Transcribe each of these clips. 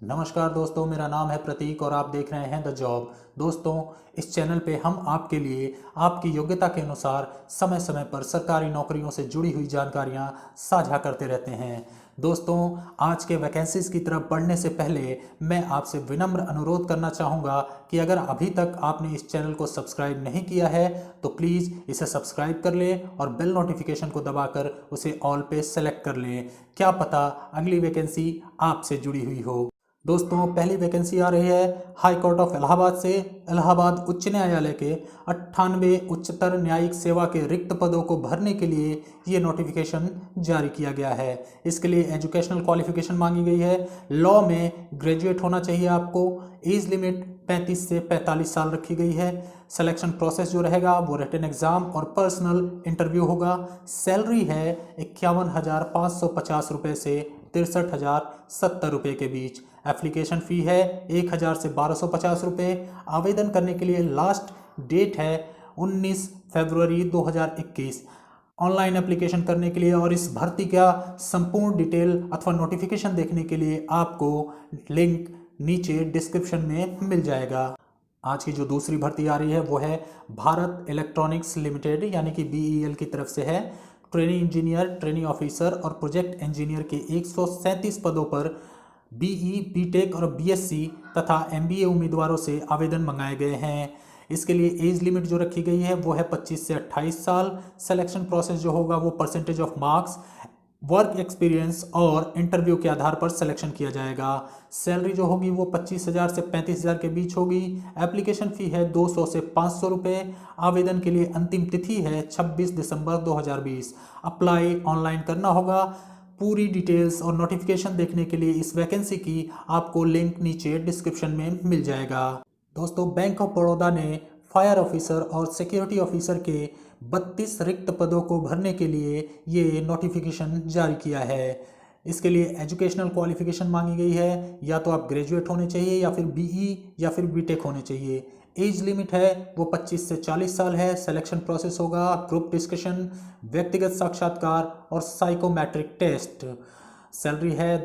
नमस्कार दोस्तों, मेरा नाम है प्रतीक और आप देख रहे हैं द जॉब। दोस्तों, इस चैनल पे हम आपके लिए आपकी योग्यता के अनुसार समय समय पर सरकारी नौकरियों से जुड़ी हुई जानकारियां साझा करते रहते हैं। दोस्तों, आज के वैकेंसीज की तरफ बढ़ने से पहले मैं आपसे विनम्र अनुरोध करना चाहूँगा कि अगर अभी तक आपने इस चैनल को सब्सक्राइब नहीं किया है तो प्लीज़ इसे सब्सक्राइब कर लें और बेल नोटिफिकेशन को दबाकर उसे ऑल पे सेलेक्ट कर लें। क्या पता अगली वैकेंसी आपसे जुड़ी हुई हो। दोस्तों, पहली वैकेंसी आ रही है हाई कोर्ट ऑफ इलाहाबाद से। इलाहाबाद उच्च न्यायालय के 98 उच्चतर न्यायिक सेवा के रिक्त पदों को भरने के लिए ये नोटिफिकेशन जारी किया गया है। इसके लिए एजुकेशनल क्वालिफिकेशन मांगी गई है। लॉ में ग्रेजुएट होना चाहिए आपको। एज लिमिट 35 से 45 साल रखी गई है। सिलेक्शन प्रोसेस जो रहेगा वो रिटन एग्जाम और पर्सनल इंटरव्यू होगा। सैलरी है 51,550 रुपये से 63,070 रुपये के बीच। एप्लीकेशन फ़ी है 1,000 से 1,250 रुपये। आवेदन करने के लिए लास्ट डेट है 19 फरवरी 2021। ऑनलाइन एप्लीकेशन करने के लिए और इस भर्ती का संपूर्ण डिटेल अथवा नोटिफिकेशन देखने के लिए आपको लिंक नीचे डिस्क्रिप्शन में मिल जाएगा। आज की जो दूसरी भर्ती आ रही है वो है भारत इलेक्ट्रॉनिक्स लिमिटेड यानी कि BEL की तरफ से है। ट्रेनी इंजीनियर, ट्रेनी ऑफिसर और प्रोजेक्ट इंजीनियर के 137 पदों पर BE, BTech और BSc तथा MBA उम्मीदवारों से आवेदन मंगाए गए हैं। इसके लिए एज लिमिट जो रखी गई है वो है 25 से 28 साल। सिलेक्शन प्रोसेस जो होगा वो percentage of marks, work experience और इंटरव्यू के आधार पर सिलेक्शन किया जाएगा। सैलरी जो होगी वो 25,000 से 35,000 के बीच होगी। एप्लीकेशन फ़ी है 200 से 500 रुपये। आवेदन के लिए अंतिम तिथि है 26 दिसंबर 2020। अप्लाई ऑनलाइन करना होगा। पूरी डिटेल्स और नोटिफिकेशन देखने के लिए इस वैकेंसी की आपको लिंक नीचे डिस्क्रिप्शन में मिल जाएगा। दोस्तों, बैंक ऑफ बड़ौदा ने फायर ऑफिसर और सिक्योरिटी ऑफिसर के 32 रिक्त पदों को भरने के लिए ये नोटिफिकेशन जारी किया है। इसके लिए एजुकेशनल क्वालिफिकेशन मांगी गई है। या तो आप ग्रेजुएट होने चाहिए या फिर BE या फिर BTech होने चाहिए। एज लिमिट है वो 25 से 40 साल है। सिलेक्शन प्रोसेस होगा ग्रुप डिस्कशन, व्यक्तिगत साक्षात्कार और साइकोमेट्रिक टेस्ट। सैलरी है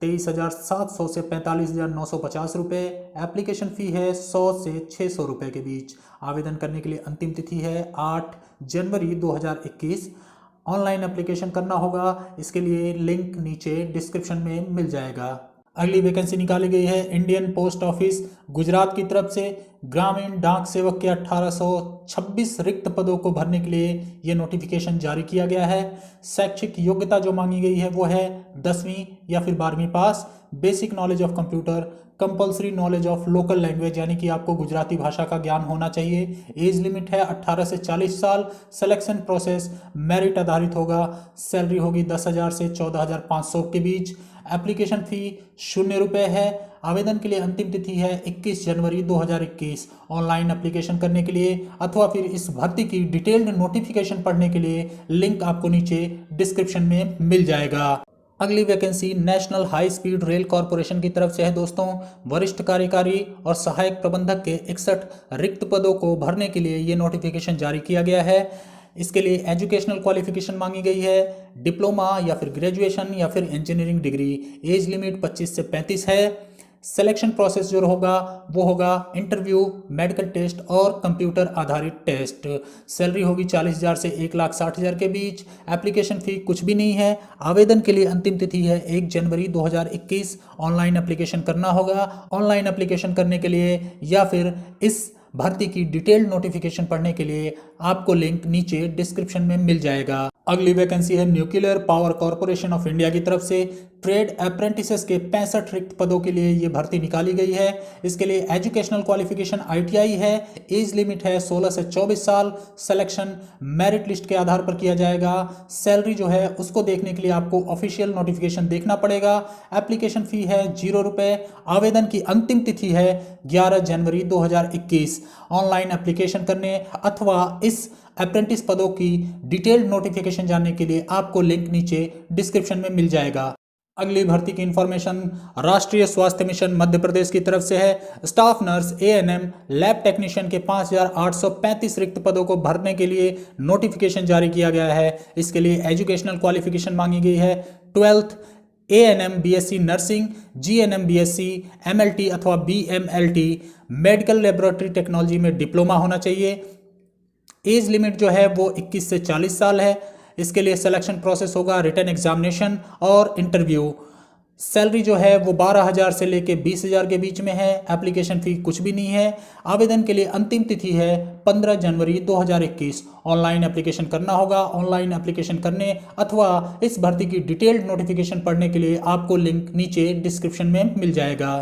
23,700 से 45,950 रुपये। एप्लीकेशन फ़ी है 100 से 600 रुपये के बीच। आवेदन करने के लिए अंतिम तिथि है 8 जनवरी 2021। ऑनलाइन एप्लीकेशन करना होगा। इसके लिए लिंक नीचे डिस्क्रिप्शन में मिल जाएगा। अगली वैकेंसी निकाली गई है इंडियन पोस्ट ऑफिस गुजरात की तरफ से। ग्रामीण डाक सेवक के 1826 रिक्त पदों को भरने के लिए ये नोटिफिकेशन जारी किया गया है। शैक्षिक योग्यता जो मांगी गई है वो है 10वीं या फिर 12वीं पास। Basic knowledge of computer, compulsory knowledge of local language यानी कि आपको गुजराती भाषा का ज्ञान होना चाहिए। एज लिमिट है 18 से 40 साल। सिलेक्शन प्रोसेस मेरिट आधारित होगा। सैलरी होगी 10,000 से 14,500 के बीच। एप्लीकेशन फ़ी 0 रुपये है। आवेदन के लिए अंतिम तिथि है 21 जनवरी 2021। ऑनलाइन एप्लीकेशन करने के लिए अथवा फिर इस भर्ती की डिटेल्ड नोटिफिकेशन पढ़ने के लिए लिंक आपको नीचे डिस्क्रिप्शन में मिल जाएगा। अगली vacancy national high speed rail corporation की तरफ से है। दोस्तों, वरिष्ठ कार्यकारी और सहायक प्रबंधक के 61 रिक्त पदों को भरने के लिए ये नोटिफिकेशन जारी किया गया है। इसके लिए एजुकेशनल क्वालिफिकेशन मांगी गई है, डिप्लोमा या फिर ग्रेजुएशन या फिर इंजीनियरिंग डिग्री। एज लिमिट 25 से 35 है। सिलेक्शन प्रोसेस जो होगा वो होगा इंटरव्यू, मेडिकल टेस्ट और कंप्यूटर आधारित टेस्ट। सैलरी होगी 40,000 से 1,60,000 के बीच। एप्लीकेशन फ़ी कुछ भी नहीं है। आवेदन के लिए अंतिम तिथि है 1 जनवरी 2021। ऑनलाइन एप्लीकेशन करना होगा। ऑनलाइन एप्लीकेशन करने के लिए या फिर इस भर्ती की डिटेल्ड नोटिफिकेशन पढ़ने के लिए आपको लिंक नीचे डिस्क्रिप्शन में मिल जाएगा। अगली वैकेंसी है nuclear power corporation of India की तरफ से। ट्रेड अप्रेंटिसेस के 65 रिक्त पदों के लिए ये भर्ती निकाली गई है। इसके लिए एजुकेशनल क्वालिफिकेशन ITI है। एज लिमिट है 16 से 24 साल। सिलेक्शन मेरिट लिस्ट के आधार पर किया जाएगा। सैलरी जो है उसको देखने के लिए आपको ऑफिशियल नोटिफिकेशन देखना पड़ेगा। एप्लीकेशन फ़ी है 0 रुपये। आवेदन की अंतिम तिथि है 11 जनवरी 2021। ऑनलाइन एप्लीकेशन करने अथवा इस अप्रेंटिस पदों की डिटेल्ड नोटिफिकेशन जानने के लिए आपको लिंक नीचे डिस्क्रिप्शन में मिल जाएगा। अगली भर्ती की इंफॉर्मेशन राष्ट्रीय स्वास्थ्य मिशन मध्य प्रदेश की तरफ से है। Staff nurse, ANM, lab technician के 5,835 रिक्त पदों को भरने के लिए नोटिफिकेशन जारी किया गया है। इसके लिए एजुकेशनल क्वालिफिकेशन मांगी गई है 12th ANM BSc nursing, GNM BSc, MLT अथवा BMLT मेडिकल लेबोरेटरी टेक्नोलॉजी में डिप्लोमा होना चाहिए। एज लिमिट जो है वो 21 से 40 साल है। इसके लिए सिलेक्शन प्रोसेस होगा रिटन एग्जामिनेशन और इंटरव्यू। सैलरी जो है वो 12,000 से लेके 20,000 के बीच में है। एप्लीकेशन फी कुछ भी नहीं है। आवेदन के लिए अंतिम तिथि है 15 जनवरी 2021। ऑनलाइन एप्लीकेशन करना होगा। ऑनलाइन एप्लीकेशन करने अथवा इस भर्ती की डिटेल्ड नोटिफिकेशन पढ़ने के लिए आपको लिंक नीचे डिस्क्रिप्शन में मिल जाएगा।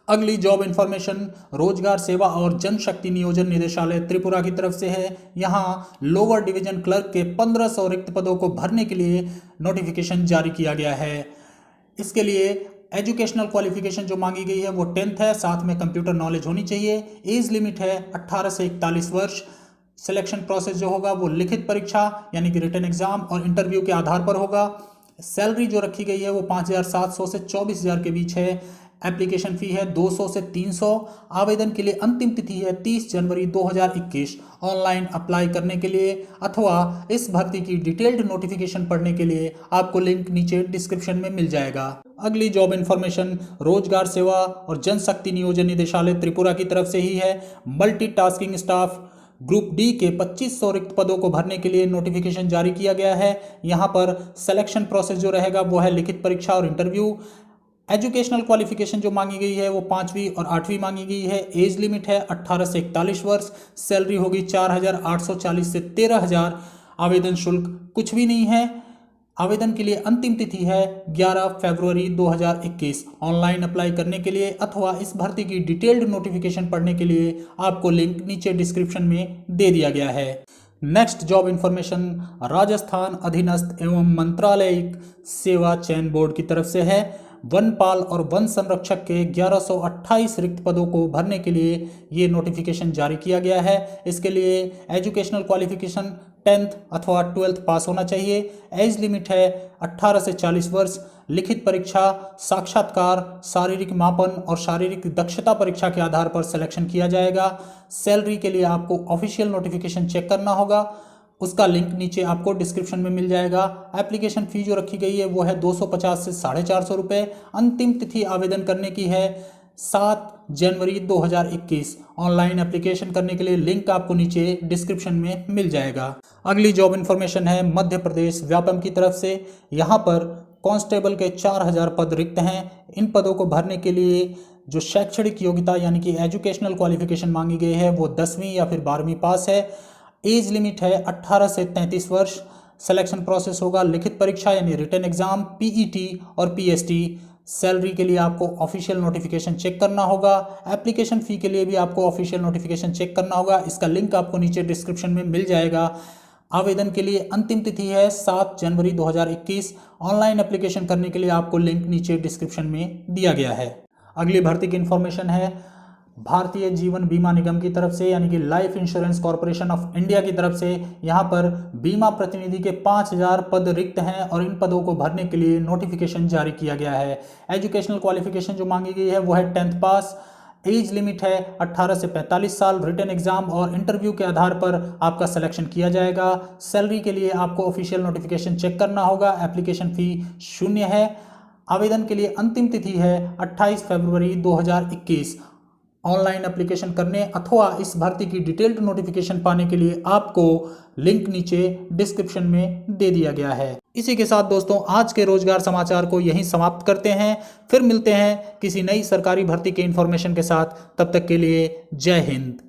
अगली जॉब इंफॉर्मेशन रोजगार सेवा और जनशक्ति नियोजन निदेशालय त्रिपुरा की तरफ से है। यहाँ लोअर डिवीजन क्लर्क के 1500 रिक्त पदों को भरने के लिए नोटिफिकेशन जारी किया गया है। इसके लिए एजुकेशनल क्वालिफिकेशन जो मांगी गई है वो 10th है, साथ में कंप्यूटर नॉलेज होनी चाहिए। एज लिमिट है 18 से 41 वर्ष। सिलेक्शन प्रोसेस जो होगा वो लिखित परीक्षा यानी कि रिटन एग्जाम और इंटरव्यू के आधार पर होगा। सैलरी जो रखी गई है वो 5,700 से 24,000 के बीच है। एप्लीकेशन फी है 200 से 300। आवेदन के लिए अंतिम तिथि है 30 जनवरी 2021। ऑनलाइन अप्लाई करने के लिए अथवा इस भर्ती की डिटेल्ड नोटिफिकेशन पढ़ने के लिए आपको लिंक नीचे डिस्क्रिप्शन में मिल जाएगा। अगली जॉब इंफॉर्मेशन रोजगार सेवा और जनशक्ति नियोजन निदेशालय त्रिपुरा की तरफ से ही है। मल्टीटास्किंग स्टाफ ग्रुप डी के 2500 रिक्त पदों को भरने के लिए नोटिफिकेशन जारी किया गया है। यहाँ पर सिलेक्शन प्रोसेस जो रहेगा वो है लिखित परीक्षा और इंटरव्यू। एजुकेशनल क्वालिफिकेशन जो मांगी गई है वो 5वीं और 8वीं मांगी गई है। एज लिमिट है 18 से 41 वर्ष। सैलरी होगी 4,840 से 13,000। आवेदन शुल्क कुछ भी नहीं है। आवेदन के लिए अंतिम तिथि है 11 फरवरी 2021। ऑनलाइन अप्लाई करने के लिए अथवा इस भर्ती की डिटेल्ड नोटिफिकेशन पढ़ने के लिए आपको लिंक नीचे डिस्क्रिप्शन में दे दिया गया है। नेक्स्ट जॉब इंफॉर्मेशन राजस्थान अधीनस्थ एवं मंत्रालयिक सेवा चयन बोर्ड की तरफ से है। वनपाल और वन संरक्षक के 1128 रिक्त पदों को भरने के लिए ये नोटिफिकेशन जारी किया गया है। इसके लिए एजुकेशनल क्वालिफिकेशन 10th अथवा 12th पास होना चाहिए। एज लिमिट है 18 से 40 वर्ष। लिखित परीक्षा, साक्षात्कार, शारीरिक मापन और शारीरिक दक्षता परीक्षा के आधार पर सिलेक्शन किया जाएगा। सैलरी के लिए आपको ऑफिशियल नोटिफिकेशन चेक करना होगा। उसका लिंक नीचे आपको डिस्क्रिप्शन में मिल जाएगा। एप्लीकेशन फी जो रखी गई है वो है 250 से 450 रुपये। अंतिम तिथि आवेदन करने की है 7 जनवरी 2021। ऑनलाइन एप्लीकेशन करने के लिए लिंक आपको नीचे डिस्क्रिप्शन में मिल जाएगा। अगली जॉब इंफॉर्मेशन है मध्य प्रदेश व्यापम की तरफ से। यहाँ पर कांस्टेबल के 4,000 पद रिक्त हैं। इन पदों को भरने के लिए जो शैक्षणिक योग्यता यानी कि एजुकेशनल क्वालिफिकेशन मांगी गई है वो 10वीं या फिर 12वीं पास है। एज लिमिट है 18 से 33 वर्ष। सिलेक्शन प्रोसेस होगा लिखित परीक्षा यानी रिटन एग्जाम, पीईटी और पीएसटी। सैलरी के लिए आपको ऑफिशियल नोटिफिकेशन चेक करना होगा। एप्लीकेशन फ़ी के लिए भी आपको ऑफिशियल नोटिफिकेशन चेक करना होगा। इसका लिंक आपको नीचे डिस्क्रिप्शन में मिल जाएगा। आवेदन के लिए अंतिम तिथि है 7 जनवरी 2021। ऑनलाइन एप्लीकेशन करने के लिए आपको लिंक नीचे डिस्क्रिप्शन में दिया गया है। अगली भर्ती की इन्फॉर्मेशन है भारतीय जीवन बीमा निगम की तरफ से यानी कि life insurance corporation of India की तरफ से। यहाँ पर बीमा प्रतिनिधि के 5,000 पद रिक्त हैं और इन पदों को भरने के लिए नोटिफिकेशन जारी किया गया है। एजुकेशनल क्वालिफिकेशन जो मांगी गई है वो है 10th पास। एज लिमिट है 18 से 45 साल। रिटन एग्जाम और इंटरव्यू के आधार पर आपका सिलेक्शन किया जाएगा। सैलरी के लिए आपको ऑफिशियल नोटिफिकेशन चेक करना होगा। एप्लीकेशन फ़ी 0 है। आवेदन के लिए अंतिम तिथि है 28 फरवरी 2021। ऑनलाइन एप्लीकेशन करने अथवा इस भर्ती की डिटेल्ड नोटिफिकेशन पाने के लिए आपको लिंक नीचे डिस्क्रिप्शन में दे दिया गया है। इसी के साथ दोस्तों आज के रोजगार समाचार को यहीं समाप्त करते हैं। फिर मिलते हैं किसी नई सरकारी भर्ती के इन्फॉर्मेशन के साथ। तब तक के लिए जय हिंद।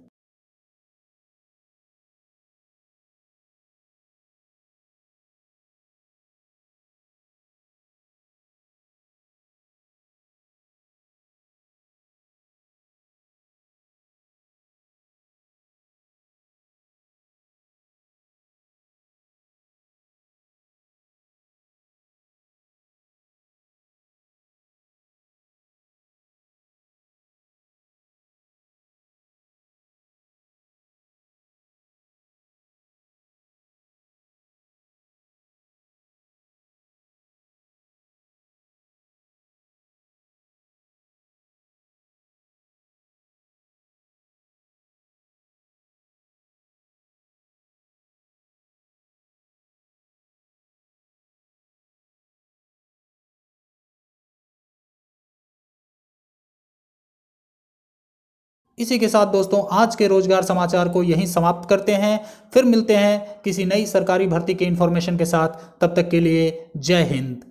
इसी के साथ दोस्तों आज के रोजगार समाचार को यहीं समाप्त करते हैं। फिर मिलते हैं किसी नई सरकारी भर्ती के इन्फॉर्मेशन के साथ। तब तक के लिए जय हिंद।